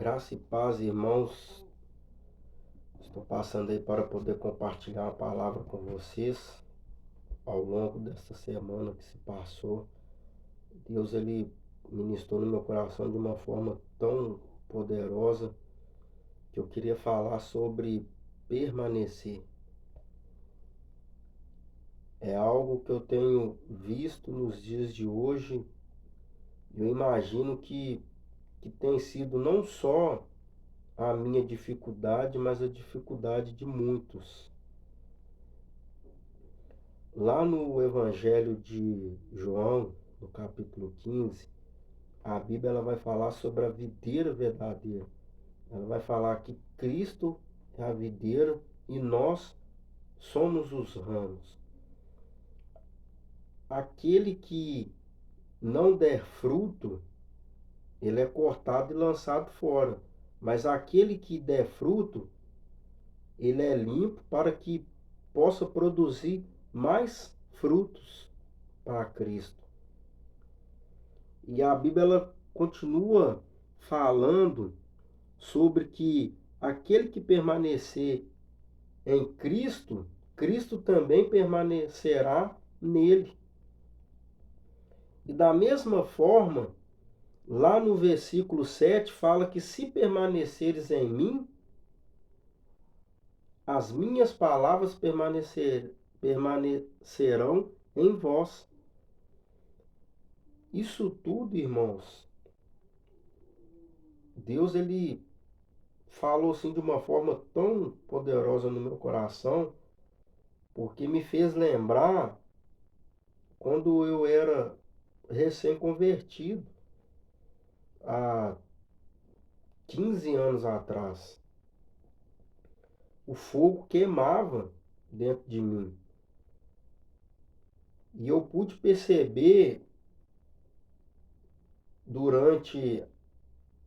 Graça e paz, irmãos. Estou passando aí para poder compartilhar uma palavra com vocês ao longo desta semana que se passou. Deus, ele ministrou no meu coração de uma forma tão poderosa que eu queria falar sobre permanecer. É algo que eu tenho visto nos dias de hoje. Eu imagino que tem sido não só a minha dificuldade, mas a dificuldade de muitos. Lá no Evangelho de João, no capítulo 15, a Bíblia ela vai falar sobre a videira verdadeira. Ela vai falar que Cristo é a videira e nós somos os ramos. Aquele que não der fruto, ele é cortado e lançado fora. Mas aquele que der fruto, ele é limpo para que possa produzir mais frutos para Cristo. E a Bíblia ela continua falando sobre que aquele que permanecer em Cristo, Cristo também permanecerá nele. E da mesma forma, lá no versículo 7 fala que se permaneceres em mim, as minhas palavras permanecerão em vós. Isso tudo, irmãos, Deus ele falou assim de uma forma tão poderosa no meu coração, porque me fez lembrar quando eu era recém-convertido, há 15 anos atrás. O fogo queimava dentro de mim. E eu pude perceber durante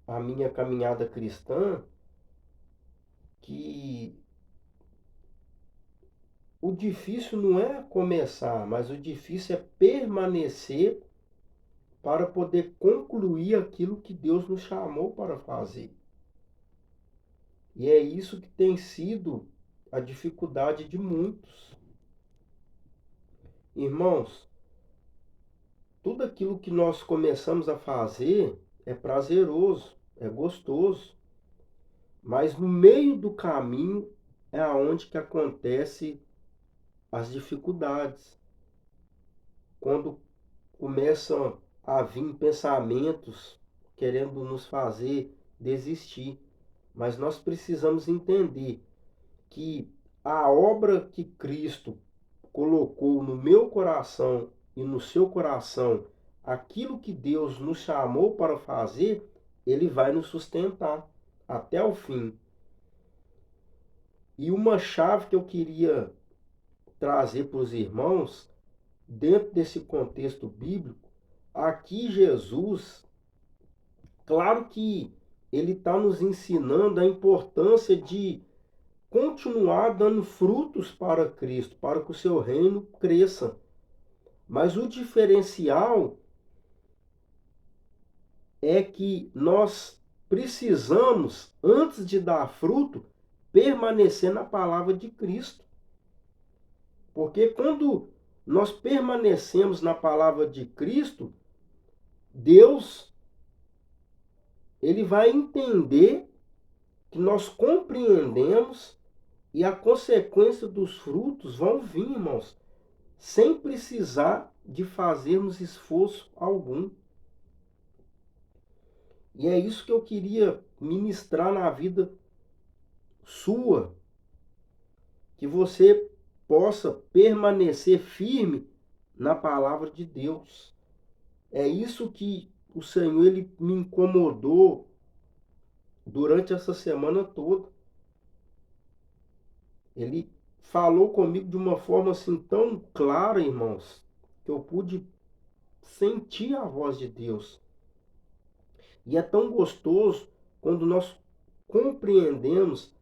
a minha caminhada cristã que o difícil não é começar, mas o difícil é permanecer para poder concluir aquilo que Deus nos chamou para fazer. E é isso que tem sido a dificuldade de muitos. Irmãos, tudo aquilo que nós começamos a fazer é prazeroso, é gostoso, mas no meio do caminho é aonde que acontece as dificuldades. Quando começam a vir pensamentos querendo nos fazer desistir. Mas nós precisamos entender que a obra que Cristo colocou no meu coração e no seu coração, aquilo que Deus nos chamou para fazer, ele vai nos sustentar até o fim. E uma chave que eu queria trazer para os irmãos, dentro desse contexto bíblico, aqui Jesus, claro que ele está nos ensinando a importância de continuar dando frutos para Cristo, para que o seu reino cresça. Mas o diferencial é que nós precisamos, antes de dar fruto, permanecer na palavra de Cristo. Porque quando nós permanecemos na palavra de Cristo, Deus ele vai entender que nós compreendemos e a consequência dos frutos vão vir, irmãos, sem precisar de fazermos esforço algum. E é isso que eu queria ministrar na vida sua, que você possa permanecer firme na palavra de Deus. É isso que o Senhor ele me incomodou durante essa semana toda. Ele falou comigo de uma forma assim tão clara, irmãos, que eu pude sentir a voz de Deus. E é tão gostoso quando nós compreendemos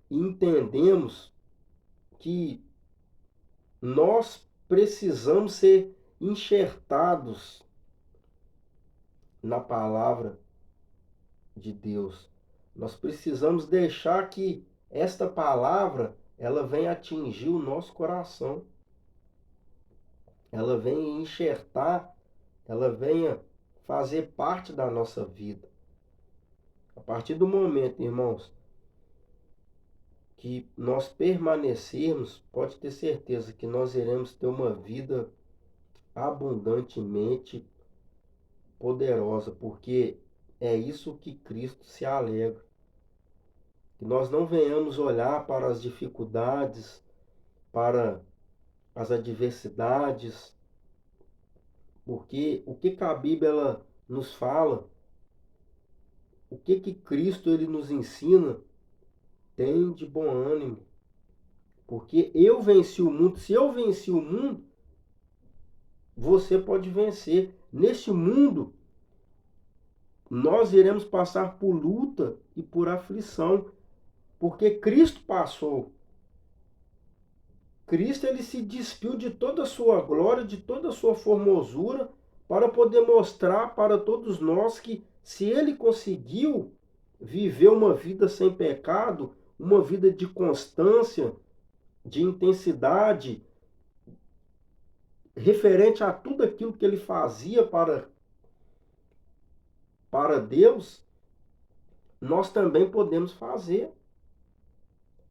e entendemos que nós precisamos ser enxertados na palavra de Deus. Nós precisamos deixar que esta palavra ela venha atingir o nosso coração. Ela venha enxertar, ela venha fazer parte da nossa vida. A partir do momento, irmãos, que nós permanecermos, pode ter certeza que nós iremos ter uma vida abundantemente poderosa, porque é isso que Cristo se alegra. Que nós não venhamos olhar para as dificuldades, para as adversidades, porque o que a Bíblia ela nos fala, o que Cristo ele nos ensina, tem de bom ânimo. Porque eu venci o mundo. Se eu venci o mundo, você pode vencer. Neste mundo, nós iremos passar por luta e por aflição, porque Cristo passou. Cristo ele se despiu de toda a sua glória, de toda a sua formosura, para poder mostrar para todos nós que se ele conseguiu viver uma vida sem pecado, uma vida de constância, de intensidade, referente a tudo aquilo que ele fazia para Deus, nós também podemos fazer.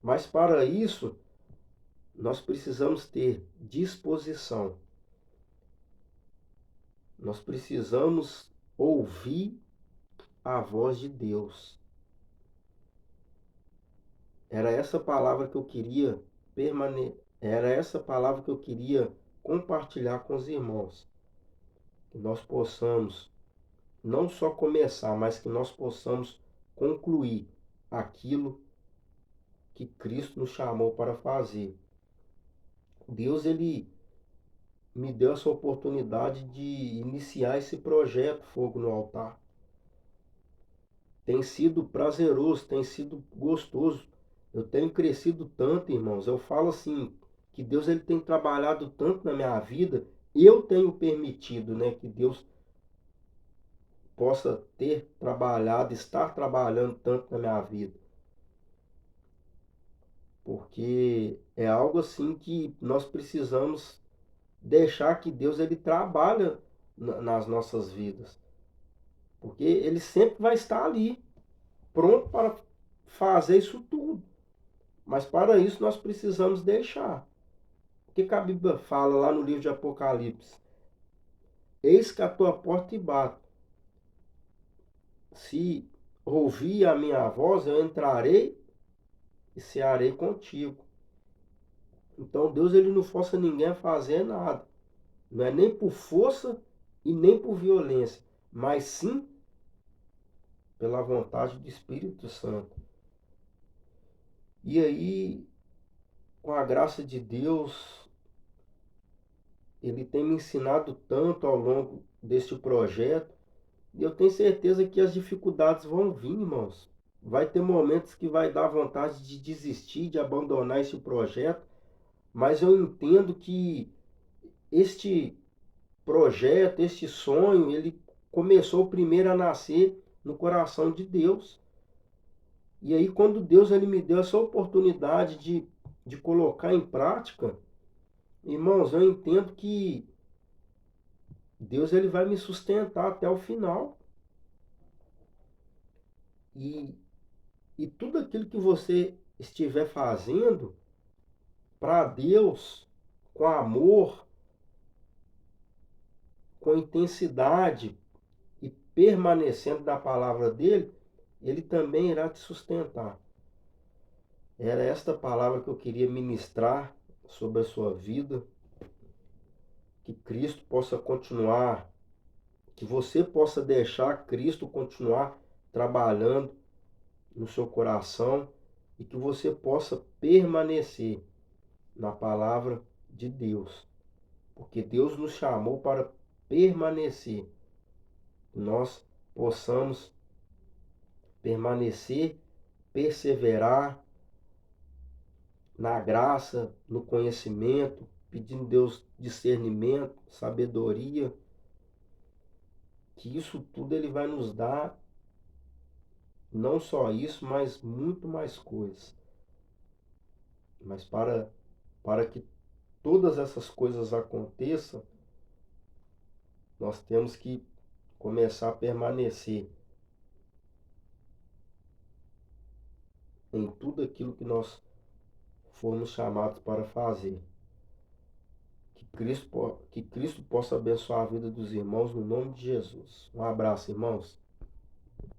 Mas para isso, nós precisamos ter disposição. Nós precisamos ouvir a voz de Deus. Era essa palavra que eu queria era essa palavra que eu queria compartilhar com os irmãos. Que nós possamos não só começar, mas que nós possamos concluir aquilo que Cristo nos chamou para fazer. Deus ele me deu essa oportunidade de iniciar esse projeto Fogo no Altar. Tem sido prazeroso, tem sido gostoso. Eu tenho crescido tanto, irmãos. Eu falo assim, que Deus ele tem trabalhado tanto na minha vida. Eu tenho permitido, né, que Deus possa ter trabalhado, estar trabalhando tanto na minha vida. Porque é algo assim que nós precisamos deixar que Deus ele trabalha nas nossas vidas. Porque ele sempre vai estar ali, pronto para fazer isso tudo. Mas para isso nós precisamos deixar. O que a Bíblia fala lá no livro de Apocalipse? Eis que a tua porta e bato. Se ouvir a minha voz, eu entrarei e cearei contigo. Então Deus ele não força ninguém a fazer nada. Não é nem por força e nem por violência, mas sim pela vontade do Espírito Santo. E aí, com a graça de Deus, ele tem me ensinado tanto ao longo deste projeto, e eu tenho certeza que as dificuldades vão vir, irmãos. Vai ter momentos que vai dar vontade de desistir, de abandonar esse projeto, mas eu entendo que este projeto, este sonho, ele começou primeiro a nascer no coração de Deus. E aí quando Deus ele me deu essa oportunidade de colocar em prática, irmãos, eu entendo que Deus ele vai me sustentar até o final. E, e tudo aquilo que você estiver fazendo para Deus, com amor, com intensidade e permanecendo na palavra dele, ele também irá te sustentar. Era esta palavra que eu queria ministrar sobre a sua vida. Que Cristo possa continuar, que você possa deixar Cristo continuar trabalhando no seu coração e que você possa permanecer na palavra de Deus. Porque Deus nos chamou para permanecer. Nós possamos permanecer, perseverar na graça, no conhecimento, pedindo a Deus discernimento, sabedoria, que isso tudo ele vai nos dar Não só isso, mas muito mais coisas. Mas para que todas essas coisas aconteçam, nós temos que começar a permanecer em tudo aquilo que nós fomos chamados para fazer. Que Cristo possa abençoar a vida dos irmãos no nome de Jesus. Um abraço, irmãos.